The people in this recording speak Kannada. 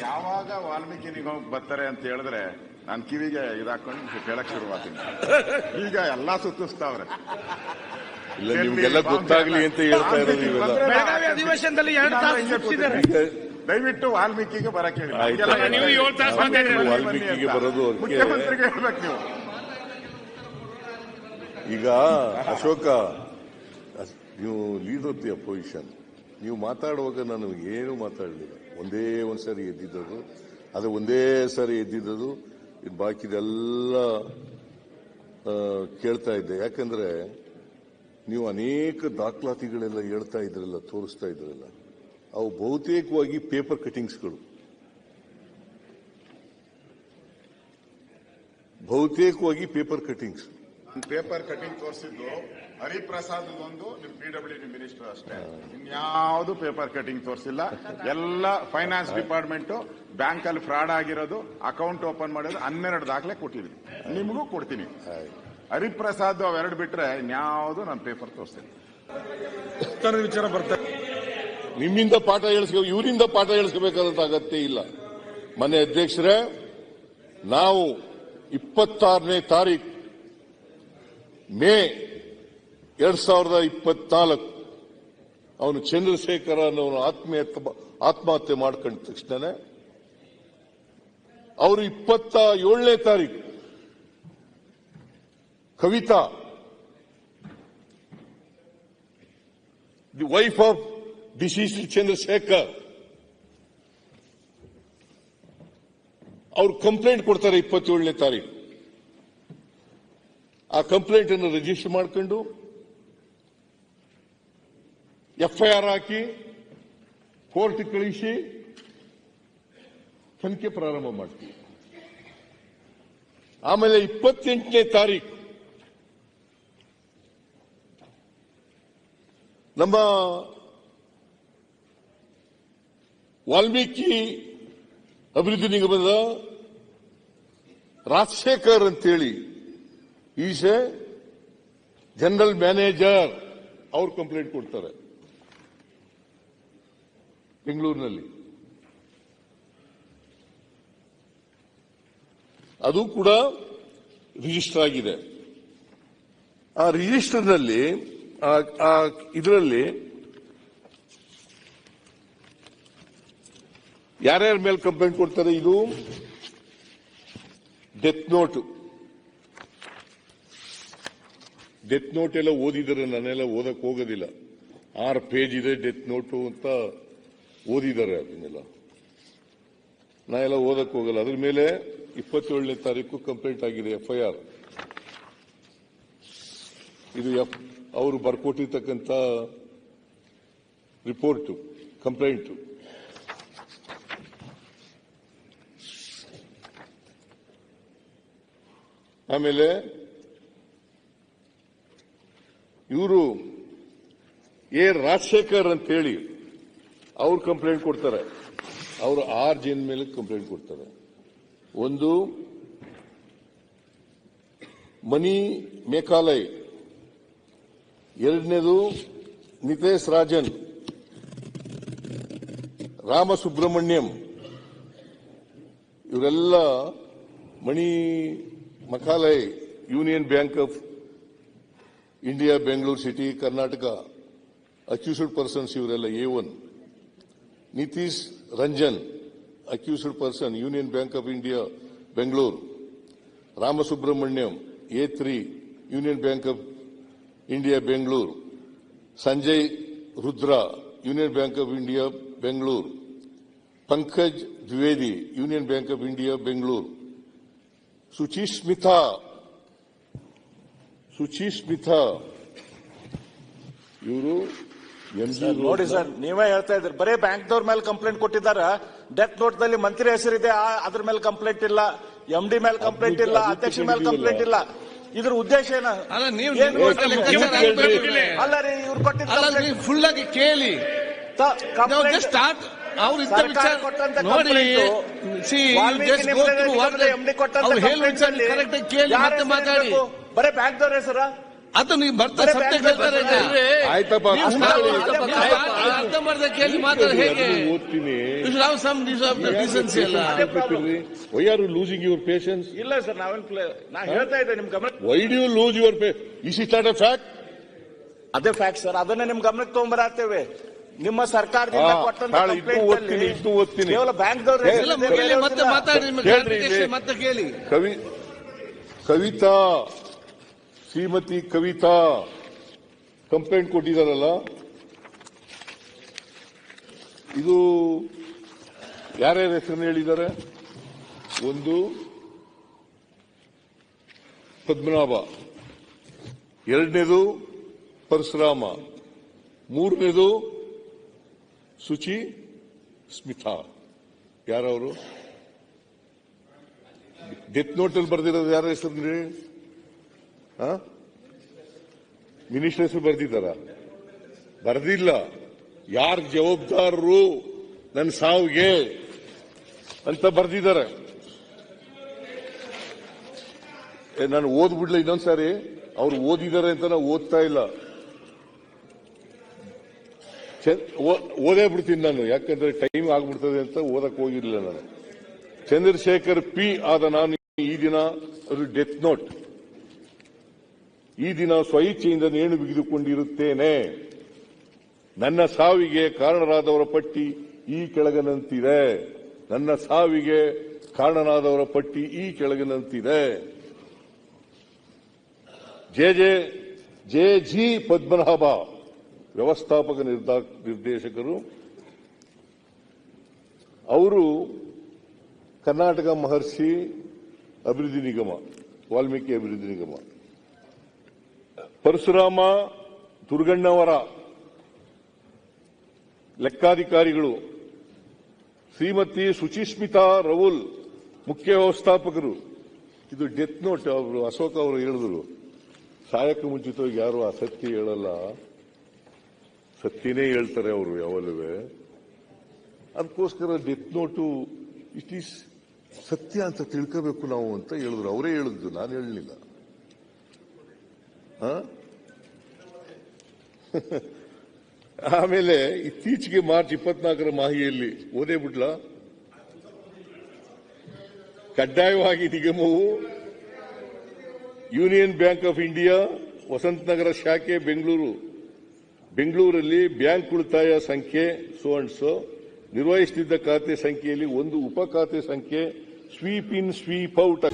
ಯಾವಾಗ ವಾಲ್ಮೀಕಿ ನಿಗಮ ಬರ್ತಾರೆ ಅಂತ ಹೇಳಿದ್ರೆ ನಾನು ಕಿವಿಗೆ ಇದಾಕೊಂಡು ಕೇಳಕ್ ಶುರುವಾತೀನಿ. ಈಗ ಎಲ್ಲಾ ಸುತ್ತಿಸ್ತಾವ್ರೆ. ಇಲ್ಲ, ನಿಮ್ಗೆಲ್ಲ ಗೊತ್ತಾಗ್ಲಿ ಅಂತ ಹೇಳ್ತಾ ಇರೋದು ಇವೆಲ್ಲ. ಬೆಳಗಾವಿ ಅಧಿವೇಶನದಲ್ಲಿ 2 ತಾಸು ಸುತ್ತಿದ್ದಾರೆ. ದಯವಿಟ್ಟು ವಾಲ್ಮೀಕಿಗೆ ಬರಕ್ಕೆ ಹೇಳಿ. ವಾಲ್ಮೀಕಿಗೆ ಬರೋದು ಮುಖ್ಯಮಂತ್ರಿಗೆ ಹೇಳ್ಬೇಕು ನೀವು. ಈಗ ಅಶೋಕ, ನೀವು ಲೀಡರ್ ಆಫ್ ದಿ ಅಪೋಸಿಷನ್, ನೀವು ಮಾತಾಡುವಾಗ ನಾನು ಏನು ಮಾತಾಡಲಿಲ್ಲ. ಒಂದೇ ಒಂದ್ಸರಿ ಎದ್ದಿದ್ದದು, ಅದು ಒಂದೇ ಸರಿ ಎದ್ದಿದ್ದದು, ಬಾಕಿದೆಲ್ಲ ಕೇಳ್ತಾ ಇದ್ದೆ. ಯಾಕಂದ್ರೆ ನೀವು ಅನೇಕ ದಾಖಲಾತಿಗಳೆಲ್ಲ ಹೇಳ್ತಾ ಇದ್ರಲ್ಲ, ತೋರಿಸ್ತಾ ಇದ್ರಲ್ಲ, ಅವು ಬಹುತೇಕವಾಗಿ ಪೇಪರ್ ಕಟಿಂಗ್ಸ್ಗಳು. ಪೇಪರ್ ಕಟಿಂಗ್ ತೋರಿಸಿದ್ದು ಹರಿಪ್ರಸಾದ್ ಒಂದು ನಿಮ್ PWD ಮಿನಿಸ್ಟರ್ ಅಷ್ಟೇ. ಇನ್ಯಾವುದು ಪೇಪರ್ ಕಟಿಂಗ್ ತೋರಿಸಿಲ್ಲ. ಎಲ್ಲ ಫೈನಾನ್ಸ್ ಡಿಪಾರ್ಟ್ಮೆಂಟ್ ಬ್ಯಾಂಕ್ ಅಲ್ಲಿ ಫ್ರಾಡ್ ಆಗಿರೋದು, ಅಕೌಂಟ್ ಓಪನ್ ಮಾಡೋದು 12 ದಾಖಲೆ ಕೊಟ್ಟಿದ್ದೀನಿ. ನಿಮಗೂ ಕೊಡ್ತೀನಿ. ಹರಿಪ್ರಸಾದ್ ಅವೆರಡು ಬಿಟ್ರೆ ಇನ್ಯಾವುದು ನಾನು ಪೇಪರ್ ತೋರಿಸ್ತೀನಿ. ವಿಚಾರ ಬರ್ತಾರೆ. ನಿಮ್ಮಿಂದ ಪಾಠ ಇವರಿಂದ ಪಾಠ ಹೇಳಿಸ್ಕೋಬೇಕಾದಂತ ಅಗತ್ಯ ಇಲ್ಲ. ಮನೆ ಅಧ್ಯಕ್ಷರೇ, ನಾವು 26ನೇ ತಾರೀಕು ಮೇ 2024 ಅವನು ಚಂದ್ರಶೇಖರ ಅನ್ನೋನು ಆತ್ಮಹತ್ಯೆ ಮಾಡ್ಕೊಂಡ ತಕ್ಷಣ ಅವರು 27ನೇ ತಾರೀಕು Kavita, the wife of deceased Chandrashekar, ಅವರು ಕಂಪ್ಲೇಂಟ್ ಕೊಡ್ತಾರೆ 27ನೇ ತಾರೀಕು. ಆ ಕಂಪ್ಲೇಂಟ್ ಅನ್ನು ರಿಜಿಸ್ಟರ್ ಮಾಡಿಕೊಂಡು FIR ಹಾಕಿ ಕೋರ್ಟ್ ಕಳಿಸಿ ತನಿಖೆ ಪ್ರಾರಂಭ ಮಾಡ್ತೀವಿ. ಆಮೇಲೆ 28ನೇ ತಾರೀಕು ನಮ್ಮ ವಾಲ್ಮೀಕಿ ಅಭಿವೃದ್ಧಿ ನಿಗಮದ ರಾಜಶೇಖರ್ ಅಂತೇಳಿ ಈಸ್ ಎ ಜನರಲ್ ಮ್ಯಾನೇಜರ್, ಅವ್ರು ಕಂಪ್ಲೇಂಟ್ ಕೊಡ್ತಾರೆ ಬೆಂಗಳೂರಿನಲ್ಲಿ. ಅದು ಕೂಡ ರಿಜಿಸ್ಟರ್ ಆಗಿದೆ. ಆ ರಿಜಿಸ್ಟರ್ನಲ್ಲಿ ಇದರಲ್ಲಿ ಯಾರ್ಯಾರ ಮೇಲೆ ಕಂಪ್ಲೇಂಟ್ ಕೊಡ್ತಾರೆ, ಇದು ಡೆತ್ ನೋಟ್ ಎಲ್ಲ ಓದಿದರೆ, ನಾನೆಲ್ಲ ಓದಕ್ ಹೋಗೋದಿಲ್ಲ. 6 ಪೇಜ್ ಇದೆ ಡೆತ್ ನೋಟು ಅಂತ ಓದಿದ್ದಾರೆ. ಅದನ್ನೆಲ್ಲ ನಾ ಎಲ್ಲ ಓದಕ್ ಹೋಗಲ್ಲ. ಅದ್ರ ಮೇಲೆ 27ನೇ ತಾರೀಕು ಕಂಪ್ಲೇಂಟ್ ಆಗಿದೆ, FIR. ಇದು ಅವರು ಬರ್ಕೊಟ್ಟಿರ್ತಕ್ಕಂಥ ರಿಪೋರ್ಟ್, ಕಂಪ್ಲೇಂಟ್. ಆಮೇಲೆ ಇವರು ರಾಜಶೇಖರ್ ಅಂತ ಹೇಳಿ ಅವ್ರು ಕಂಪ್ಲೇಂಟ್ ಕೊಡ್ತಾರೆ. ಅವರು 6 ಜನ ಮೇಲೆ ಕಂಪ್ಲೇಂಟ್ ಕೊಡ್ತಾರೆ. ಒಂದು ಮನಿ ಮೇಘಾಲಯ್, ಎರಡನೇದು ನಿತೇಶ್ ರಾಜನ್, ರಾಮಸುಬ್ರಹ್ಮಣ್ಯಂ, ಇವರೆಲ್ಲ ಮಣಿ ಮಕಾಲಯ್ union bank of India Bengaluru city Karnataka accused persons, ಇವರೆಲ್ಲ A1. Nitish Ranjan accused person union bank of India Bengaluru. Ramasubramaniam A3 union bank of India Bengaluru. Sanjay Rudra union bank of India Bengaluru. Pankaj Dwivedi union bank of India Bengaluru. Suchismita ಇವರು ನೋಡಿ ಸರ್, ನೀವೇ ಹೇಳ್ತಾ ಇದ್ರಿ ಬರೀ ಬ್ಯಾಂಕ್ದವ್ರ ಮೇಲೆ ಕಂಪ್ಲೇಂಟ್ ಕೊಟ್ಟಿದ್ದಾರೆ. ಡೆತ್ ನೋಟ್ ದಲ್ಲಿ ಮಂತ್ರಿ ಹೆಸರಿದೆ, ಅದ್ರ ಮೇಲೆ ಕಂಪ್ಲೇಂಟ್ ಇಲ್ಲ, MD ಮೇಲೆ ಕಂಪ್ಲೇಂಟ್ ಇಲ್ಲ, ಅಧ್ಯಕ್ಷ ಮೇಲೆ ಕಂಪ್ಲೇಂಟ್ ಇಲ್ಲ. ಇದ್ರ ಉದ್ದೇಶ ಏನು? ಅಲ್ಲ ನೀವು ಅಲ್ಲ ರೀ, ಇವ್ರು ಕೊಟ್ಟಿದ್ದ ಫುಲ್ ಆಗಿ ಕೇಳಿ ಸ್ಟಾರ್ಟ್. ಅವ್ರು ಇದ್ದ ವಿಚಾರ ನೋಡಿ, MD ಕೊಟ್ಟಂತ ಕರೆಕ್ಟ್ ಕೇಳಿ ಮತ್ತೆ ಮಾತಾಡಿ. ಬರೀ ಬ್ಯಾಂಕ್ದವ್ರ ಹೆಸರ ಆತ ನೀವು ಬರ್ತಾ ಸತ್ಯ ಕೇಳ್ತಾರೆ ಆಯ್ತಪ್ಪ ಅರ್ಧಂಬರ್ಧ ಕೇಳಿ ಮಾತಾಡ ಹೇಗೆ ಓದ್ತೀನಿ. ಡಿಸೆನ್ಸಿ ಅಲ್ಲ. Why are you losing your patience? ಇಲ್ಲ ಸರ್, ನಾ ಹೇಳ್ತಾ ಇದ್ದೆ ನಿಮ್ ಗಮನ. Why do you lose your is it not a fact? ಅದೇ ಫ್ಯಾಕ್ಟ್ ಸರ್, ಅದನ್ನೇ ನಿಮ್ ಗಮನಕ್ಕೆ ತಗೊಂಡ್ಬರತ್ತೇವೆ. ನಿಮ್ಮ ಸರ್ಕಾರದಿಂದ ಕೊಟ್ಟಂತ ಇದು ಓದ್ತೀನಿ. ಕೇವಲ ಬ್ಯಾಂಕ್ದವ್ರು ಎಲ್ಲ ಮುಗಿಲಿ, ಮತ್ತೆ ಮಾತಾಡಿ, ಮತ್ತೆ ಕೇಳಿ. ಕವಿತಾ, ಶ್ರೀಮತಿ ಕವಿತಾ ಕಂಪ್ಲೇಂಟ್ ಕೊಟ್ಟಿದಾರಲ್ಲ, ಇದು ಯಾರ್ಯಾರ ಹೆಸರನ್ನು ಹೇಳಿದ್ದಾರೆ? ಒಂದು ಪದ್ಮನಾಭ, ಎರಡನೇದು ಪರಶುರಾಮ, ಮೂರನೇದು ಸುಚಿ ಸ್ಮಿತಾ. ಯಾರವರು? ಡೆತ್ ನೋಟಲ್ಲಿ ಬರೆದಿರೋದು ಯಾರ ಹೆಸರು? ಮಿನಿಸ್ಟರ್ ಹೆಸರು ಬರೆದಿದ್ದಾರ? ಬರೆದಿಲ್ಲ. ಯಾರು ಜವಾಬ್ದಾರರು ನನ್ನ ಸಾವಿಗೆ ಅಂತ ಬರೆದಿದ್ದಾರೆ. ನಾನು ಓದ್ಬಿಡ್ಲ ಇನ್ನೊಂದ್ಸಾರಿ? ಅವ್ರು ಓದಿದ್ದಾರೆ ಅಂತ ನಾವು ಓದ್ತಾ ಇಲ್ಲ, ಓದೇ ಬಿಡ್ತೀನಿ ನಾನು, ಯಾಕಂದ್ರೆ ಟೈಮ್ ಆಗ್ಬಿಡ್ತದೆ ಅಂತ ಓದಕ್ ಹೋಗಿರ್ಲಿಲ್ಲ ನಾನು. ಚಂದ್ರಶೇಖರ್ ಪಿ ಆದ ನಾನು ಈ ದಿನ ಡೆತ್ ನೋಟ್, ಈ ದಿನ ಸ್ವಇಚ್ಛೆಯಿಂದ ನೇಣು ಬಿಗಿದುಕೊಂಡಿರುತ್ತೇನೆ. ನನ್ನ ಸಾವಿಗೆ ಕಾರಣರಾದವರ ಪಟ್ಟಿ ಈ ಕೆಳಗಿನಂತಿದೆ. ನನ್ನ ಸಾವಿಗೆ ಕಾರಣನಾದವರ ಪಟ್ಟಿ ಈ ಕೆಳಗಿನಂತಿದೆ. ಜೆ.ಜಿ. ಪದ್ಮನಾಭ, ವ್ಯವಸ್ಥಾಪಕ ನಿರ್ದೇಶಕರು. ಅವರು ಕರ್ನಾಟಕ ಮಹರ್ಷಿ ಅಭಿವೃದ್ಧಿ ನಿಗಮ, ವಾಲ್ಮೀಕಿ ಅಭಿವೃದ್ಧಿ ನಿಗಮ. ಪರಶುರಾಮ ದುರ್ಗಣ್ಣವರ ಲೆಕ್ಕಾಧಿಕಾರಿಗಳು. ಶ್ರೀಮತಿ ಸುಚಿಸ್ಮಿತಾ ರೌಲ್ ಮುಖ್ಯ ವ್ಯವಸ್ಥಾಪಕರು. ಇದು ಡೆತ್ ನೋಟ್. ಅವರು ಅಶೋಕ್ ಅವರು ಹೇಳಿದ್ರು, ಸಾಯಕ್ಕೆ ಮುಂಚಿತವಾಗಿ ಯಾರು ಅಸತ್ಯ ಹೇಳಲ್ಲ, ಸತ್ಯನೇ ಹೇಳ್ತಾರೆ ಅವರು ಯಾವಲ್ಲೂ. ಅದಕ್ಕೋಸ್ಕರ ಡೆತ್ ನೋಟು ಇಟ್ ಈಸ್ ಸತ್ಯ ಅಂತ ತಿಳ್ಕೋಬೇಕು ನಾವು ಅಂತ ಹೇಳಿದ್ರು. ಅವರೇ ಹೇಳಿದ್ದು, ನಾನು ಹೇಳಲಿಲ್ಲ. ಆಮೇಲೆ ಇತ್ತೀಚೆಗೆ ಮಾರ್ಚ್ 24ರ ಮಾಹಿತಿಯಲ್ಲಿ ಓದೇ ಬಿಡ್ಲ, ಕಡ್ಡಾಯವಾಗಿ ನಿಗಮವು union bank of India Vasanth Nagar ಶಾಖೆ ಬೆಂಗಳೂರಲ್ಲಿ ಬ್ಯಾಂಕ್ ಉಳಿತಾಯ ಸಂಖ್ಯೆ ಸೋ ಅಂಡ್ ಸೋ ನಿರ್ವಹಿಸುತ್ತಿದ್ದ ಖಾತೆ ಸಂಖ್ಯೆಯಲ್ಲಿ ಒಂದು ಉಪ ಖಾತೆ ಸಂಖ್ಯೆ ಸ್ವೀಪ್ ಇನ್ ಸ್ವೀಪ್ ಔಟ್